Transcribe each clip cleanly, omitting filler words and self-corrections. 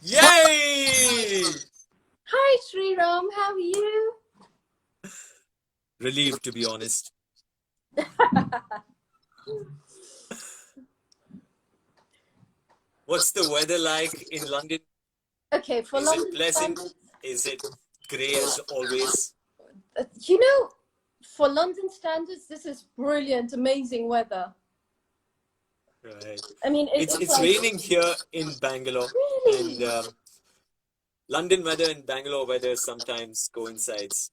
Yay! Hi, Sriram. How are you? Relieved, to be honest. What's the weather like in London? Okay, for Is it London pleasant? standards, Is it grey as always? uh, you know, for London standards, this is brilliant, amazing weather. Right. I mean, it's It's like raining here in Bangalore, and really. London weather and Bangalore weather sometimes coincides.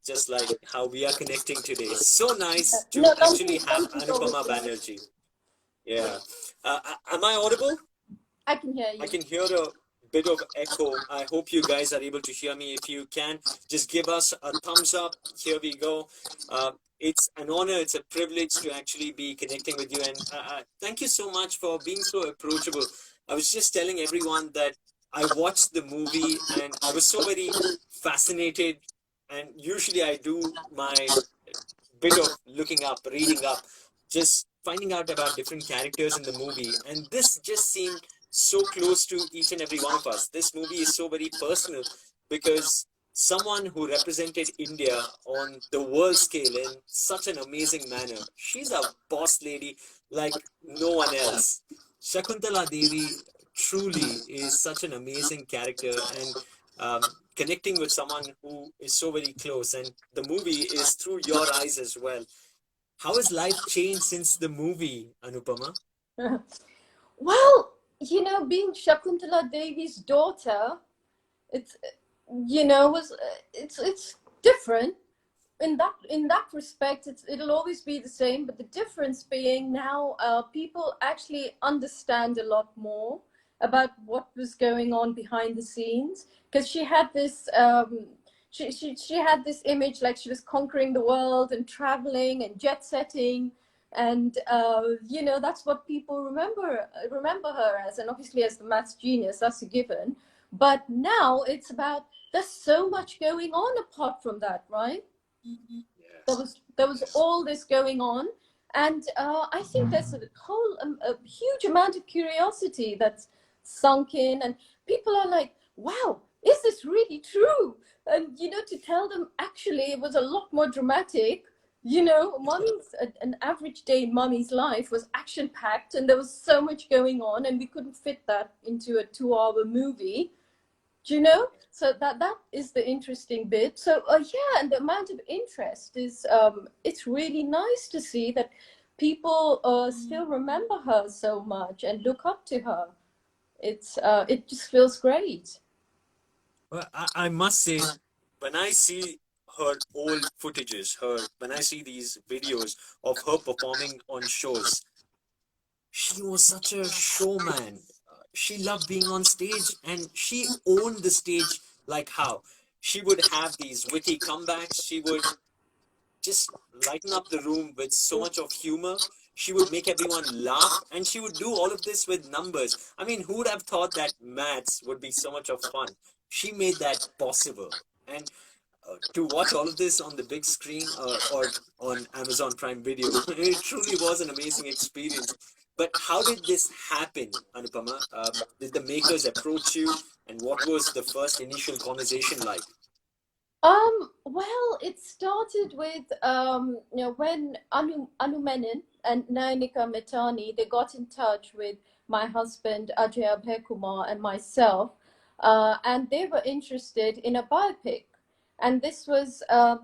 Just like how we are connecting today. So nice to No, actually have London's always Anupama nice. Banerjee. Yeah. Am I audible? I can hear I you. can hear a bit of echo. I hope you guys are able to hear me. If you can, just give us a thumbs up. Here we go. It's an honor, it's a privilege to actually be connecting with you. And thank you so much for being so approachable. I was just telling everyone that I watched the movie and I was so very fascinated. And usually I do my bit of looking up, reading up, just finding out about different characters in the movie. And this just seemed so close to each and every one of us. This movie is so very personal because someone who represented India on the world scale in such an amazing manner. She's a boss lady like no one else. Shakuntala Devi truly is such an amazing character, and connecting with someone who is so very close. And the movie is through your eyes as well. How has life changed since the movie, Anupama? Well, being Shakuntala Devi's daughter, it's was it's different in that respect. It'll always be the same, but the difference being now people actually understand a lot more about what was going on behind the scenes, because she had this image like she was conquering the world and traveling and jet setting, and that's what people remember her as, and obviously as the maths genius, that's a given. But now it's about, there's so much going on apart from that, right? There was all this going on, and I think there's a huge amount of curiosity that's sunk in, and people are like, "Wow, is this really true?" And to tell them actually it was a lot more dramatic. An average day in Mummy's life was action packed, and there was so much going on, and we couldn't fit that into a 2-hour movie. So that is the interesting bit. So yeah, and the amount of interest is, it's really nice to see that people still remember her so much and look up to her. It just feels great. Well, I must say, when I see her old footages, when I see these videos of her performing on shows, she was such a showman. She loved being on stage and she owned the stage like how. She would have these witty comebacks. She would just lighten up the room with so much of humor. She would make everyone laugh, and she would do all of this with numbers. I mean, who would have thought that maths would be so much of fun? She made that possible. And to watch all of this on the big screen or on Amazon Prime Video, it truly was an amazing experience. But how did this happen, Anupama? Did the makers approach you, and what was the first initial conversation like? Well, it started with when Anu Menon and Nainika Metani, they got in touch with my husband Ajay Abhay and myself, and they were interested in a biopic. And this was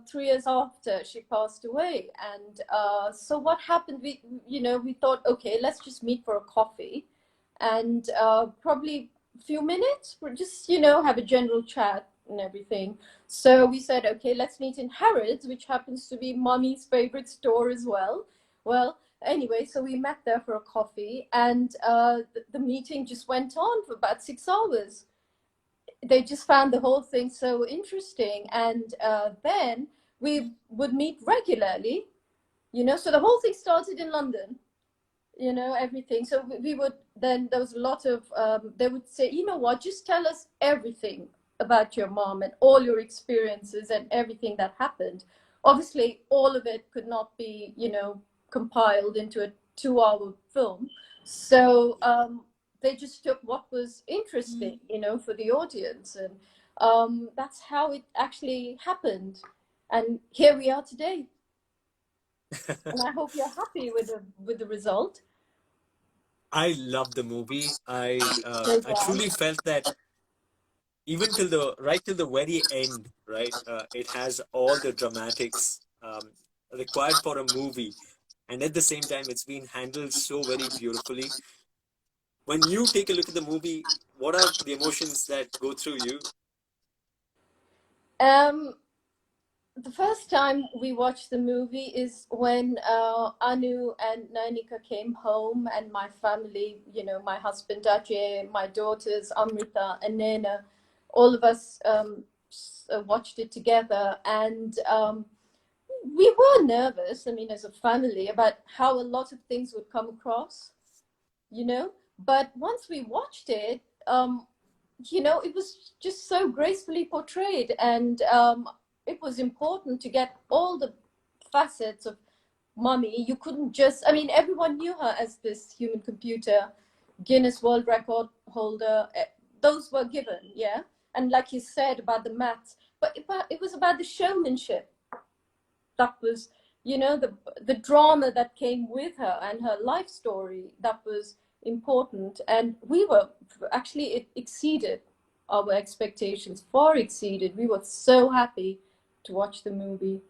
3 years after she passed away. And so what happened? We thought, okay, let's just meet for a coffee, and probably a few minutes, we're just have a general chat and everything. So we said, okay, let's meet in Harrods, which happens to be Mummy's favorite store as well. Well, anyway, so we met there for a coffee, and the meeting just went on for about 6 hours. They just found the whole thing so interesting, and then we would meet regularly. So the whole thing started in London. Everything. So we would then, there was a lot of they would say, you know what, just tell us everything about your mom and all your experiences and everything that happened. Obviously all of it could not be compiled into a 2-hour film. So they just took what was interesting, for the audience, and that's how it actually happened. And here we are today. And I hope you're happy with the result. I love the movie. So I truly felt that even till the right till the very end, right? It has all the dramatics required for a movie, and at the same time, it's been handled so very beautifully. When you take a look at the movie, what are the emotions that go through you? um, the first time we watched the movie is when Anu and Nainika came home, and my family, my husband Ajay, my daughters Amrita and Nena, all of us watched it together, and we were nervous. I mean, as a family, about how a lot of things would come across, But once we watched it, it was just so gracefully portrayed, and it was important to get all the facets of Mummy. You couldn't just, I mean, everyone knew her as this human computer, Guinness World Record holder. Those were given, yeah. And like you said about the maths, but it was about the showmanship. That was, the drama that came with her and her life story. That was important, and we were actually, it exceeded our expectations, far exceeded. We were so happy to watch the movie.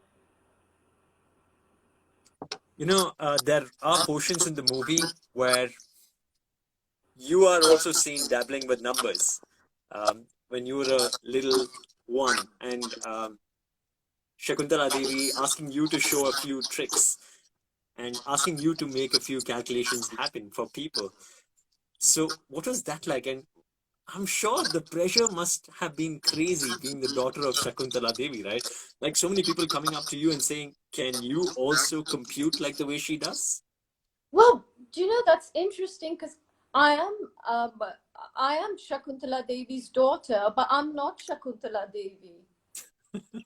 There are portions in the movie where you are also seen dabbling with numbers. When you were a little one, and Shakuntala Devi asking you to show a few tricks and asking you to make a few calculations happen for people. So, what was that like? And I'm sure the pressure must have been crazy being the daughter of Shakuntala Devi, right? Like so many people coming up to you and saying, "Can you also compute like the way she does?" Well, do you know, that's interesting, because I am um, I am Shakuntala Devi's daughter, but I'm not Shakuntala Devi.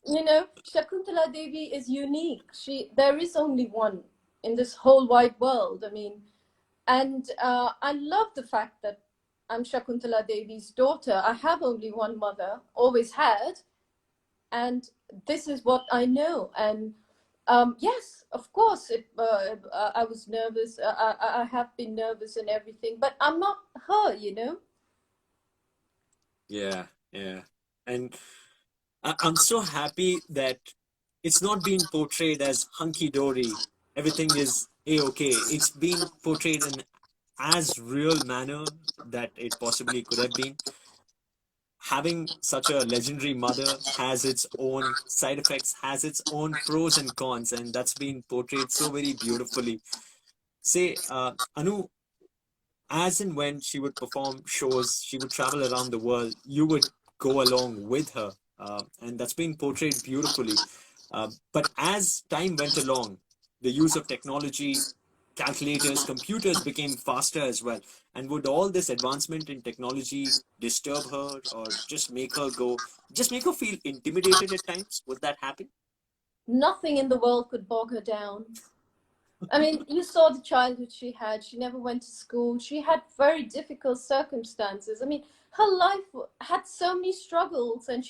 Shakuntala Devi is unique. There is only one in this whole wide world. I mean, and I love the fact that I'm Shakuntala Devi's daughter. I have only one mother, always had, and this is what I know. And yes, of course, I was nervous. I have been nervous and everything, but I'm not her. Yeah, yeah. And I'm so happy that it's not being portrayed as hunky dory. Everything is a-okay. It's been portrayed in as real manner that it possibly could have been. Having such a legendary mother has its own side effects, has its own pros and cons, and that's been portrayed so very beautifully. Say, Anu, as and when she would perform shows, she would travel around the world, you would go along with her. And that's been portrayed beautifully. But as time went along, the use of technology, calculators, computers became faster as well. And would all this advancement in technology disturb her or just make her feel intimidated at times? Would that happen? Nothing in the world could bog her down. I mean, you saw the childhood she had. She never went to school. She had very difficult circumstances. I mean, her life had so many struggles, and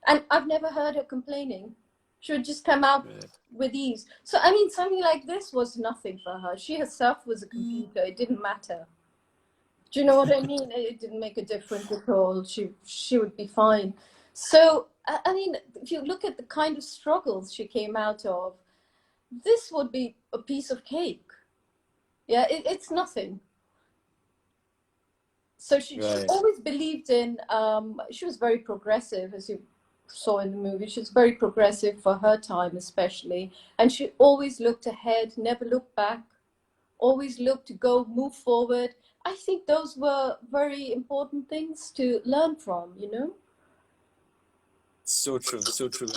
and I've never heard her complaining. She would just come out Right. with ease. So, I mean, something like this was nothing for her. She herself was a computer. It didn't matter. Do you know what I mean? It didn't make a difference at all. She would be fine. So, I mean, if you look at the kind of struggles she came out of, this would be a piece of cake. Yeah, it's nothing. So she Right. always believed in, she was very progressive, as you saw in the movie. She was very progressive for her time, especially. And she always looked ahead, never looked back, always looked to go, move forward. I think those were very important things to learn from. So true, so true.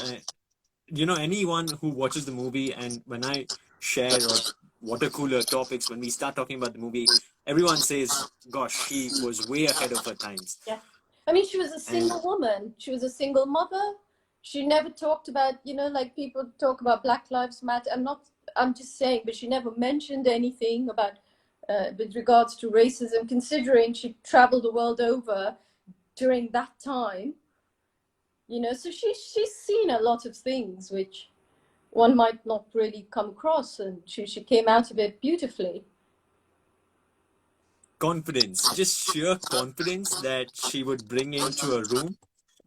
Anyone who watches the movie, and when I share or water cooler topics, when we start talking about the movie, everyone says, gosh, she was way ahead of her times. Yeah. I mean, she was a And single woman. She was a single mother. She never talked about, like people talk about Black Lives Matter. I'm just saying, but she never mentioned anything about with regards to racism, considering she traveled the world over during that time. So she's seen a lot of things which one might not really come across, and she came out of it beautifully. Confidence, just sheer confidence that she would bring into a room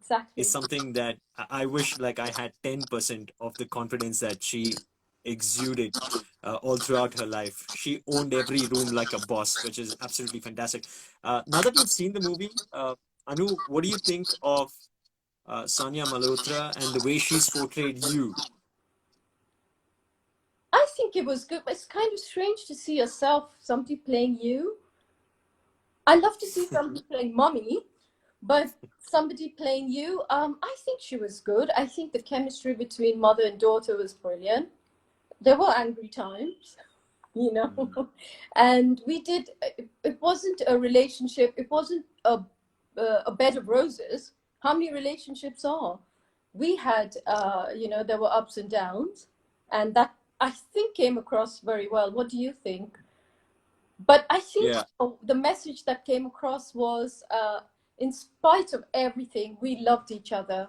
is Exactly. something that I wish like I had 10% of the confidence that she exuded all throughout her life. She owned every room like a boss, which is absolutely fantastic. Now that you've seen the movie, Anu, what do you think of Sanya Malhotra and the way she's portrayed you? I think it was good, but it's kind of strange to see yourself, somebody playing you. I love to see somebody playing mommy, but somebody playing you, I think she was good. I think the chemistry between mother and daughter was brilliant. There were angry times, Mhm. and we did. It wasn't a relationship. It wasn't a bed of roses. How many relationships are? We had, there were ups and downs, and that I think came across very well. What do you think? But I think Yeah, the message that came across was, in spite of everything, we loved each other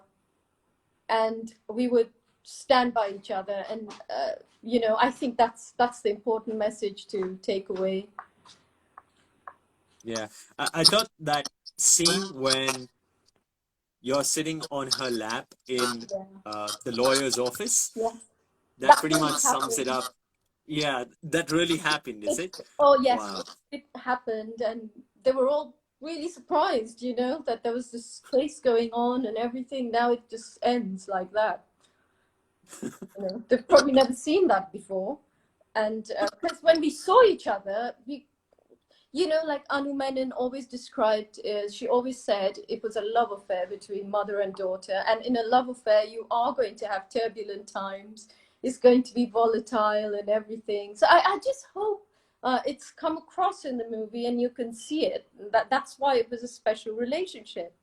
and we would stand by each other. And I think that's the important message to take away. yeah. I thought that scene when you're sitting on her lap in Yeah. the lawyer's office, Yes. that That pretty much really sums it happened. up. Yeah, that really happened, is It, it? oh yes, Wow. it happened, and they were all really surprised, that there was this case going on and everything. Now it just ends like that. They've probably never seen that before. And because when we saw each other, like Anu Menon always described, she always said it was a love affair between mother and daughter. And in a love affair, you are going to have turbulent times. It's going to be volatile and everything. So I just hope it's come across in the movie and you can see it. That's why it was a special relationship.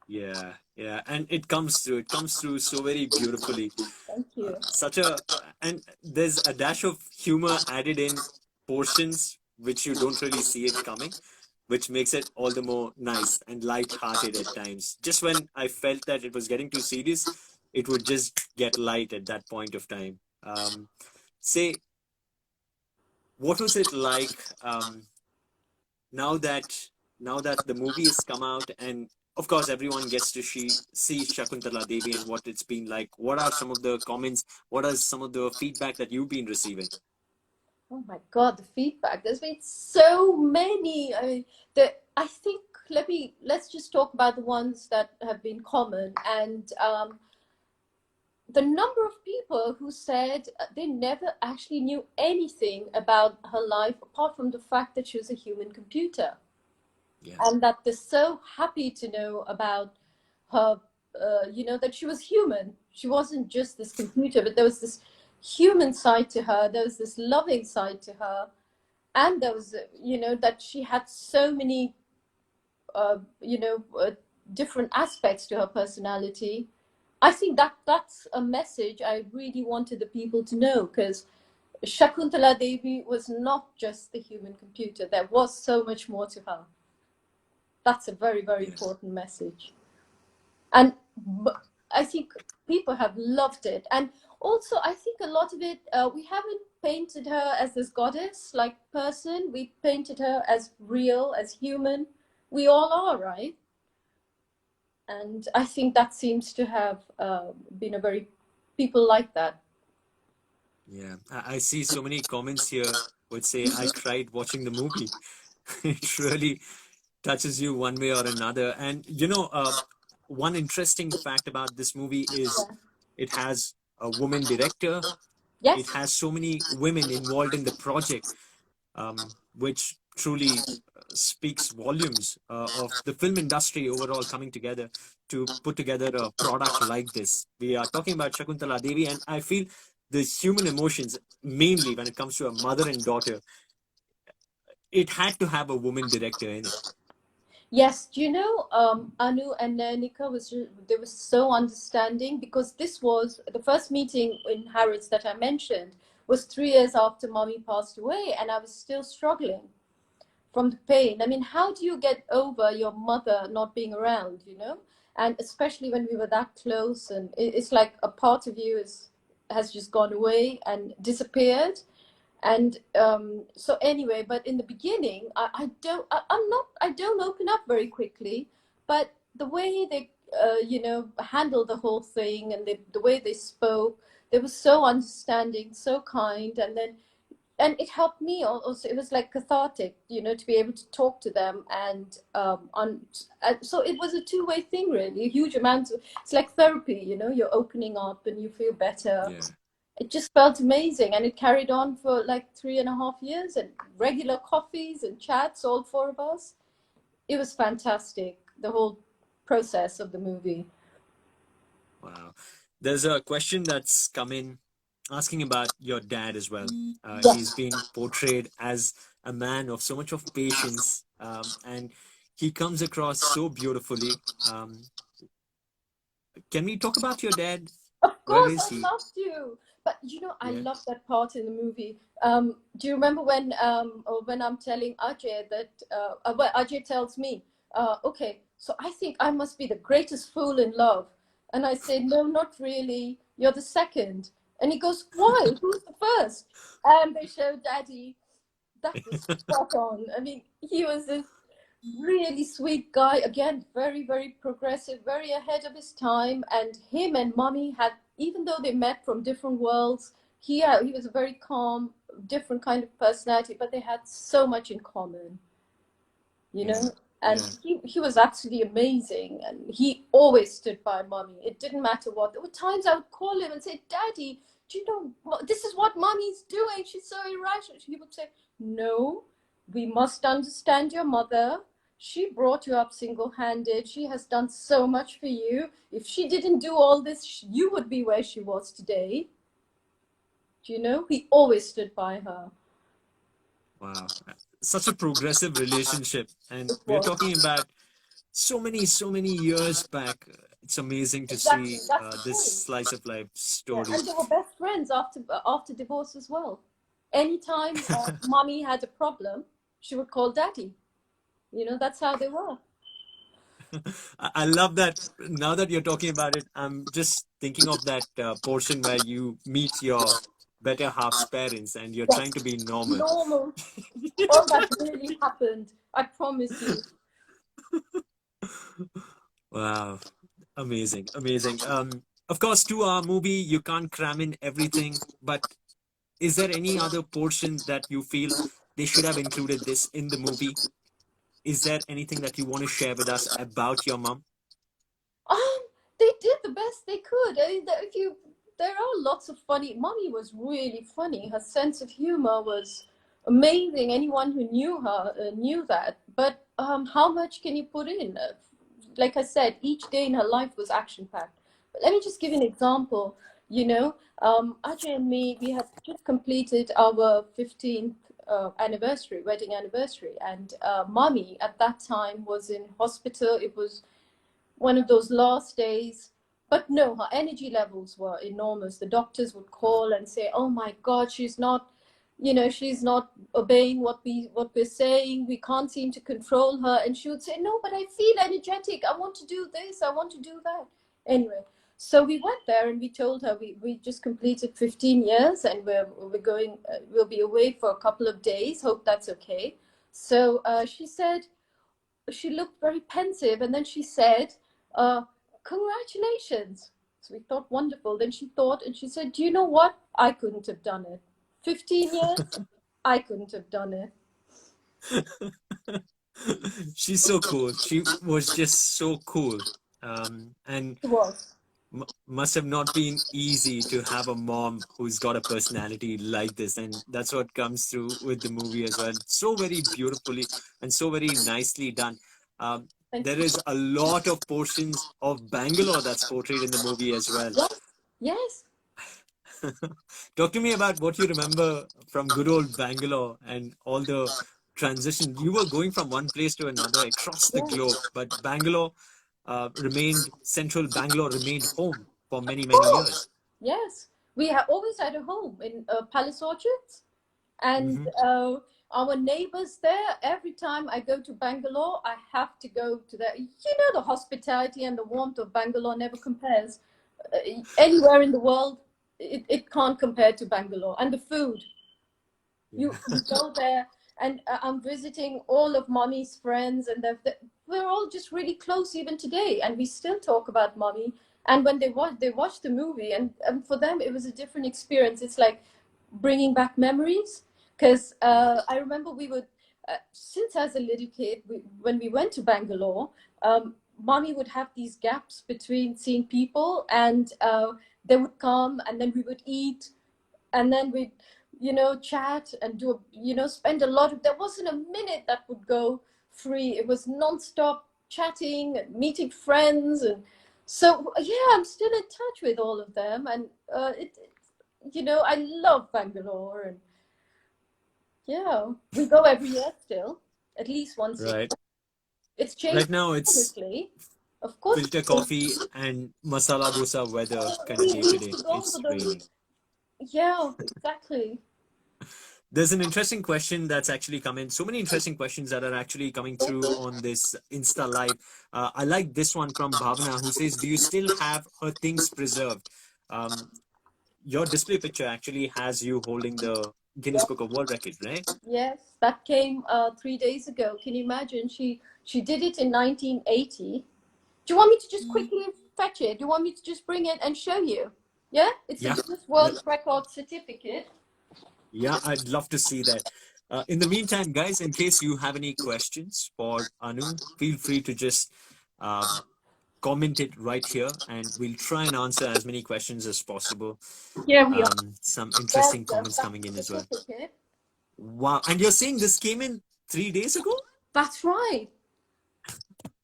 Yeah, yeah, and it comes through. It comes through so very beautifully. Thank you. Such a and there's a dash of humor added in portions which you don't really see it coming, which makes it all the more nice and light-hearted at times. Just when I felt that it was getting too serious, it would just get light at that point of time. Say, what was it like now that now that the movie has come out and of course everyone gets to see Shakuntala Devi and what it's been like? What are some of the comments? What are some of the feedback that you've been receiving? Oh my God, the feedback. There's been so many. I mean, I think let's just talk about the ones that have been common. And the number of people who said they never actually knew anything about her life apart from the fact that she was a human computer, Yeah, and that they're so happy to know about her. That she was human. She wasn't just this computer, but there was this human side to her. There was this loving side to her, and there was that she had so many uh, you know uh, different aspects to her personality. I think that's a message I really wanted the people to know, because Shakuntala Devi was not just the human computer. There was so much more to her. That's a very, very yeah, important message, and I think people have loved it. And also I think a lot of it, we haven't painted her as this goddess like person. We painted her as real, as human. We all are, right? And I think that seems to have been a very, people like that. yeah. I see so many comments here would say I cried watching the movie. It really touches you one way or another. And one interesting fact about this movie is Yeah. it has a woman director. It Yes. has so many women involved in the project, which truly speaks volumes of the film industry overall coming together to put together a product like this. We are talking about Shakuntala Devi, and I feel the human emotions, mainly when it comes to a mother and daughter, it had to have a woman director in it. Yes, do you know, Anu and Nanika they were so understanding, because this was the first meeting in Harrods that I mentioned was 3 years after mommy passed away, and I was still struggling from the pain. I mean, how do you get over your mother not being around, you know? And especially when we were that close, and it's like a part of you has just gone away and disappeared. And so anyway, but in the beginning, I don't open up very quickly, but the way they handled the whole thing, and the way they spoke, they were so understanding, so kind. And it helped me also. It was like cathartic, to be able to talk to them. And so it was a two-way thing, really. A huge amount of, it's like therapy, you're opening up and you feel better. Yeah. It just felt amazing, and it carried on for like 3.5 years, and regular coffees and chats, all four of us. It was fantastic, the whole process of the movie. Wow. There's a question that's come in asking about your dad as well. He's Yes, been portrayed as a man of so much of patience, and he comes across so beautifully. Can we talk about your dad? of Where course, is I he? love to. But I Yeah. love that part in the movie. Do you remember when I'm telling Ajay that well, Ajay tells me, okay, so I think I must be the greatest fool in love, and I say, no, not really. You're the second. And he goes, why? Who's the first? And they show Daddy. That was spot on. I mean, he was this really sweet guy, again, very, very progressive, very ahead of his time. And him and mommy had, even though they met from different worlds, he was a very calm, different kind of personality, but they had so much in common, you Yeah. know. And Yeah. he was absolutely amazing, and he always stood by mommy. It didn't matter what. There were times I would call him and say, Daddy, do you know this is what mommy's doing? She's so irrational. He would say, no, we must understand your mother. She brought you up single-handed. She has done so much for you. If she didn't do all this, you would be where she was today. Do you know? He always stood by her. Wow. Such a progressive relationship. And It we're was. talking about so many years back. It's amazing to Exactly. see That's the this thing. slice of life Yeah, story. and they were best friends after divorce as well. Anytime mommy had a problem, she would call daddy. That's how they were. I love that. Now that you're talking about it, I'm just thinking of that portion where you meet your better half's parents and you're trying to Yes, be normal. normal. All that really happened. I promise you. Wow. Amazing. Amazing. Of course, 2 hour movie, you can't cram in everything, but is there any other portion that you feel they should have included this in the movie? Is there anything that you want to share with us about your mom? Um, they did the best they could. I mean, there are lots of funny. Mommy was really funny. Her sense of humor was amazing. Anyone who knew her knew that. But how much can you put in? Like I said, each day in her life was action packed. But let me just give you an example. Ajay and me, we had just completed our 15th anniversary, wedding anniversary, and mommy at that time was in hospital. It was one of those last days. But no, her energy levels were enormous. The doctors would call and say, "Oh my God, she's not obeying what we're saying. We can't seem to control her." And she would say, "No, but I feel energetic. I want to do this. I want to do that." Anyway, so we went there and we told her we just completed 15 years, and we're going. We'll be away for a couple of days. Hope that's okay. So she said, she looked very pensive, and then she said, uh, congratulations. So we thought, wonderful. Then she thought, and she said, do you know what? I couldn't have done it. 15 years, I couldn't have done it. She's so cool. She was just so cool. And It was. must have not been easy to have a mom who's got a personality like this. And that's what comes through with the movie as well. So very beautifully and so very nicely done. Um, Thank there you. is a lot of portions of Bangalore that's portrayed in the movie as well. Yes, yes, Talk to me about what you remember from good old Bangalore and all the transition. You were going from one place to another across the yes. globe, but Bangalore remained central. Bangalore remained home for many, Of many course. years. Yes. We have always had a home in Palace Orchards, and Hmm. our neighbors there. Every time I go to Bangalore, I have to go to there. You know, the hospitality and the warmth of Bangalore never compares. Anywhere in the world, it can't compare to Bangalore. And the food, you Yeah. go there, and I'm visiting all of mommy's friends, and we're all just really close even today, and we still talk about mommy. And when they watch the movie, and for them it was a different experience. It's like bringing back memories, because Yeah. I remember we would, since as a little kid, when we went to Bangalore, mommy would have these gaps between seeing people, and they would come, and then we would eat, and then we'd, chat and spend a lot of, there wasn't a minute that would go free. It was non-stop chatting and meeting friends. And so yeah, I'm still in touch with all of them, and I love Bangalore. And yeah, we go every year still, at least once a year. Right. It's changed Right now it's obviously, of course. filter coffee and masala dosa weather kind of day We to used day. to go for It's the, raining. yeah, exactly. There's an interesting question that's actually come in. So many interesting questions that are actually coming through on this Insta Live. I like this one from Bhavana, who says, "Do you still have her things preserved?" Um, your display picture actually has you holding the Guinness Book of World Record, right? Yes, that came 3 days ago. Can you imagine? She did it in 1980. Do you want me to just quickly fetch it? Do you want me to just bring it and show you? Yeah, it's a Yeah. Guinness Let, World Record certificate. yeah, I'd love to see that. In the meantime, guys, in case you have any questions for Anu, feel free to just uh, comment it right here, and we'll try and answer as many questions as possible. Here we are. Some There's interesting the comments that coming in as well. certificate. Wow. And you're saying this came in 3 days ago? That's right.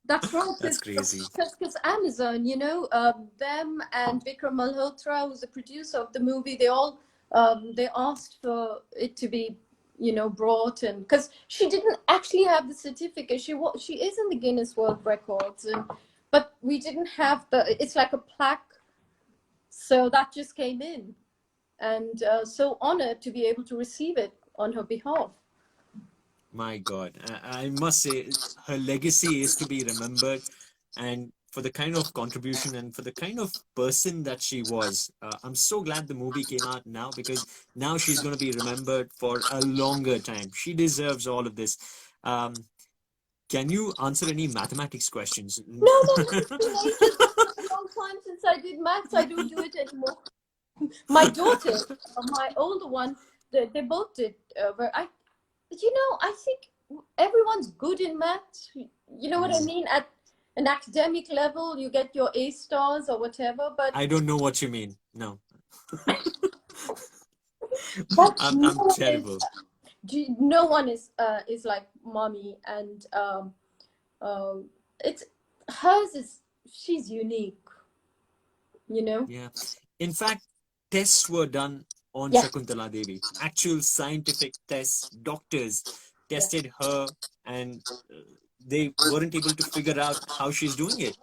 That's right. That's crazy. Because Amazon, them and Vikram Malhotra, who's the producer of the movie, they asked for it to be, brought, and because she didn't actually have the certificate. She is in the Guinness World Records, but we didn't have it's like a plaque, so that just came in, and so honored to be able to receive it on her behalf. My God. I must say, her legacy is to be remembered. And for the kind of contribution and for the kind of person that she was, I'm so glad the movie came out now, because now she's going to be remembered for a longer time. She deserves all of this. Um, can you answer any mathematics questions? No, no, no, it's been ages. It's been a long time since I did maths. I don't do it anymore. My daughter, my older one, they both did. Where I think everyone's good in maths. You know what I Hmm. mean? At an academic level, you get your A stars or whatever, I don't know what you mean. No, but I'm terrible. no one is like mommy, and uh, it's hers is she's unique. You know? Yeah. In fact, tests were done on Yeah, Shakuntaladevi. Actual scientific tests, doctors yeah, tested her, and they weren't able to figure out how she's doing it.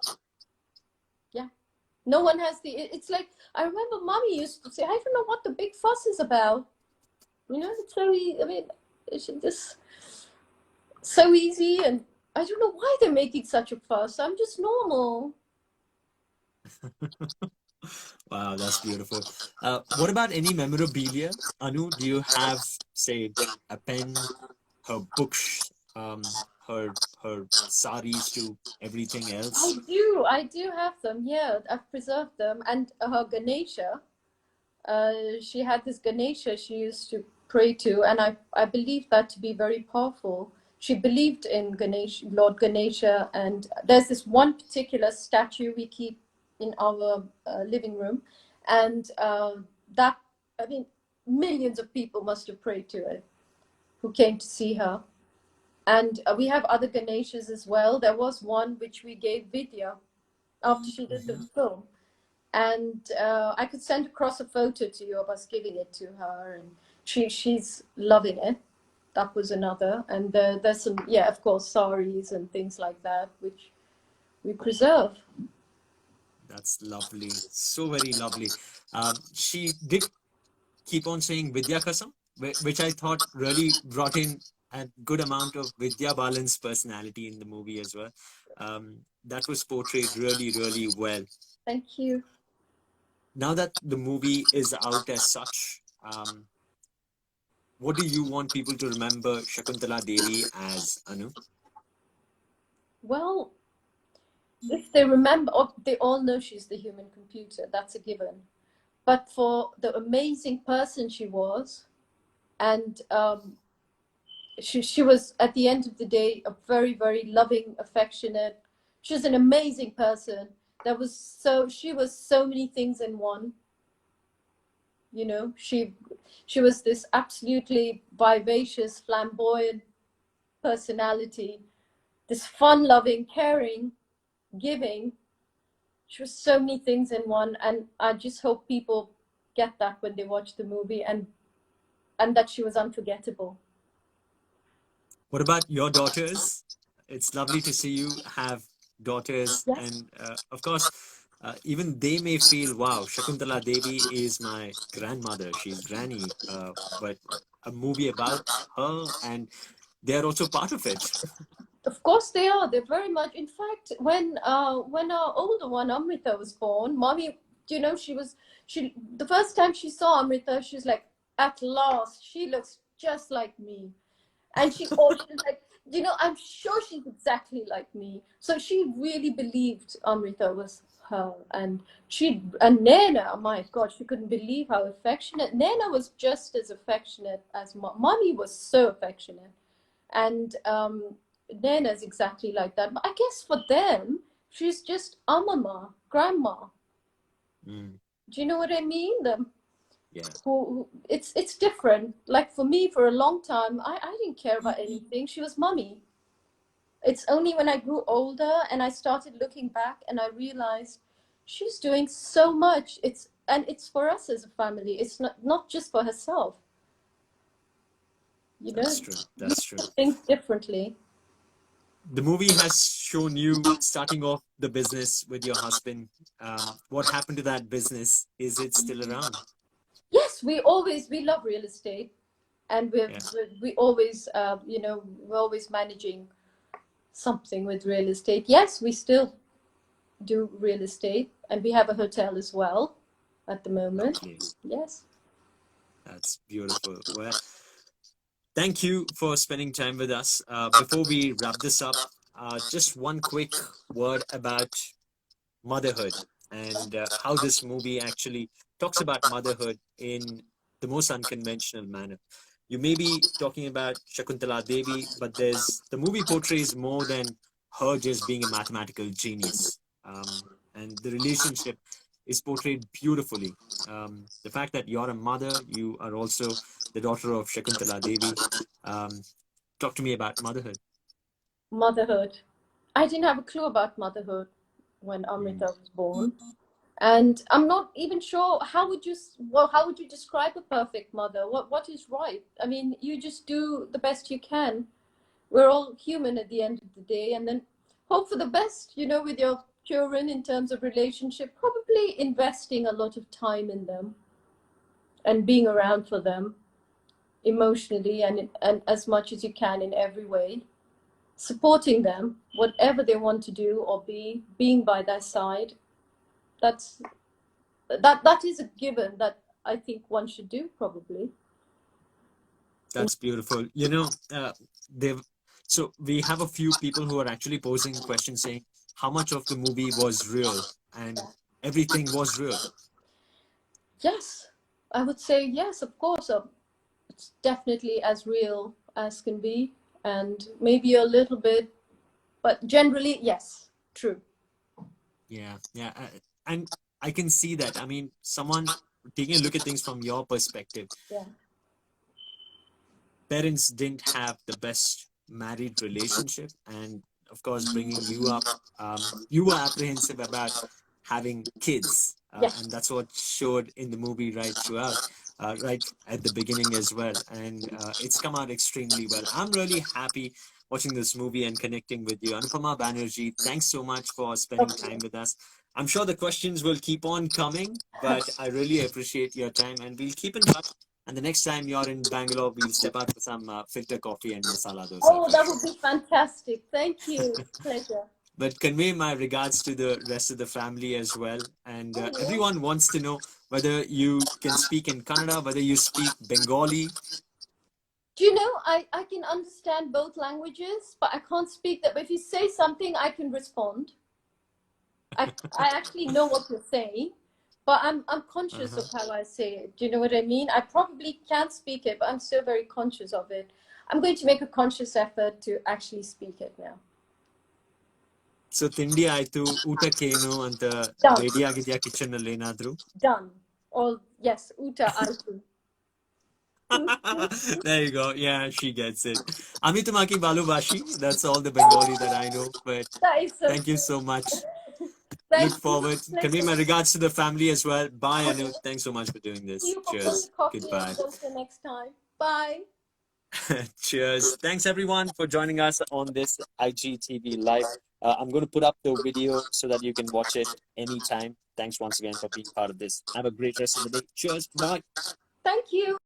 yeah. No one has it's like, I remember mommy used to say, I don't know what the big fuss is about. It's very, I mean, it's just so easy, and I don't know why they're making such a fuss. I'm just normal. Wow, that's beautiful. What about any memorabilia? Anu, do you have, say, a pen, her books, her saris to everything else? I do have them. Yeah, I've preserved them. And her Ganesha, she had this Ganesha she used to pray to, and I believe that to be very powerful. She believed in Ganesha, Lord Ganesha, and there's this one particular statue we keep in our living room, and that, I mean, millions of people must have prayed to it who came to see her. And we have other Ganeshas as well. There was one which we gave Vidya after she did the Hmm. film, and I could send across a photo to you of us giving it to her, and she's loving it. That was another, and there's some, yeah, of course, saris and things like that which we preserve. That's lovely. So very lovely. She did keep on saying Vidya Kasam, which I thought really brought in a good amount of Vidya Balan's personality in the movie as well. That was portrayed really, really well. Thank you. Now that the movie is out as such, what do you want people to remember Shakuntala Devi as, Anu? Well, if they remember, oh, they all know she's the human computer. That's a given. But for the amazing person she was, and she was at the end of the day a very, very loving, affectionate. She was an amazing person. She was so many things in one. You know, she was this absolutely vivacious, flamboyant personality, this fun-loving, caring, giving. She was so many things in one, and I just hope people get that when they watch the movie, and that she was unforgettable. What about your daughters? It's lovely to see you have daughters, Yes, and of course, even they may feel, wow, Shakuntala Devi is my grandmother. She's granny, but a movie about her, and they are also part of it. of course they are. They're very much. In fact, when our older one Amrita was born, mommy, you know, she the first time she saw Amrita, she's like, at last, she looks just like me. And she's like, you know, I'm sure she's exactly like me. So she really believed Amrita was her. And Nana, my God, she couldn't believe how affectionate. Nana was just as affectionate as mommy was so affectionate. And Nana's exactly like that. But I guess for them, she's just Amama, grandma. Mm, Do you know what I mean? yeah, It's different. Like for me, for a long time, I didn't care about anything. She was mummy. It's only when I grew older and I started looking back and I realized she's doing so much. It's for us as a family. It's not just for herself. You that's know, true. we That's true. think differently. The movie has shown you starting off the business with your husband. What happened to that business? Is it still around? Yes, we love real estate, and Yeah, we always we're always managing something with real estate. Yes, we still do real estate, and we have a hotel as well at the moment. lovely. Yes. That's beautiful. Well, thank you for spending time with us. Before we wrap this up, just one quick word about motherhood and how this movie actually talks about motherhood in the most unconventional manner. You may be talking about Shakuntala Devi, but the movie portrays more than her just being a mathematical genius. And the relationship is portrayed beautifully. The fact that you're a mother, you are also the daughter of Shakuntala Devi. Um, Talk to me about motherhood. Motherhood. I didn't have a clue about motherhood when Mm, Amrita was born. And I'm not even sure how would you describe a perfect mother? What is right? I mean, you just do the best you can. We're all human at the end of the day, and then hope for the best, you know, with your children in terms of relationship, probably investing a lot of time in them and being around for them emotionally and as much as you can in every way, supporting them whatever they want to do or being by their side. That's that is a given that I think one should do probably. In, that's beautiful. You know, they've so we have a few people who are actually posing questions saying how much of the movie was real, and everything was real. yes, I would say yes, of course. It's definitely as real as can be, and maybe a little bit, but generally, yes, true. Yeah, yeah, and I can see that. I mean, someone taking a look at things from your perspective, Yeah. parents didn't have the best married relationship, and of course, bringing you up, you were apprehensive about having kids, Yes. and that's what showed in the movie right throughout, right at the beginning as well. And it's come out extremely well. I'm really happy watching this movie and connecting with you. Anupama Banerjee, thanks so much for spending time with us. I'm sure the questions will keep on coming, but I really appreciate your time, and we'll keep in touch. And the next time you're in Bangalore, we'll step out for some filter coffee and masala dosa. Oh, that would be fantastic. Thank you. Pleasure. But convey my regards to the rest of the family as well. And Oh, yeah. everyone wants to know whether you can speak in Kannada, whether you speak Bengali. Do you know, I can understand both languages, but I can't speak that. But if you say something, I can respond. I actually know what you're saying, but I'm conscious of how I say it. Do you know what I mean? I probably can't speak it, but I'm still very conscious of it. I'm going to make a conscious effort to actually speak it now. So ತಿಂಡಿ ಆಯ್ತು ಊಟಕ್ಕೇನು ಅಂತ Done. Ready ಆಗಿದ್ಯಾ kitchen ಅಲ್ಲಿ ಏನಾದ್ರು? Done. Or yes, uta aitu. There you go. Yeah, she gets it. Amitamaki Balubashi. That's all the Bengali that I know. But That is so thank you so much. Thank Look forward. you. Convey my regards to the family as well. Bye, Anu. Thanks so much for doing this. See you for Cheers. coffee Goodbye. and dosa next time. Bye. Cheers. Thanks everyone for joining us on this IGTV live. I'm going to put up the video so that you can watch it anytime. Thanks once again for being part of this. Have a great rest of the day. Cheers. Bye. Thank you.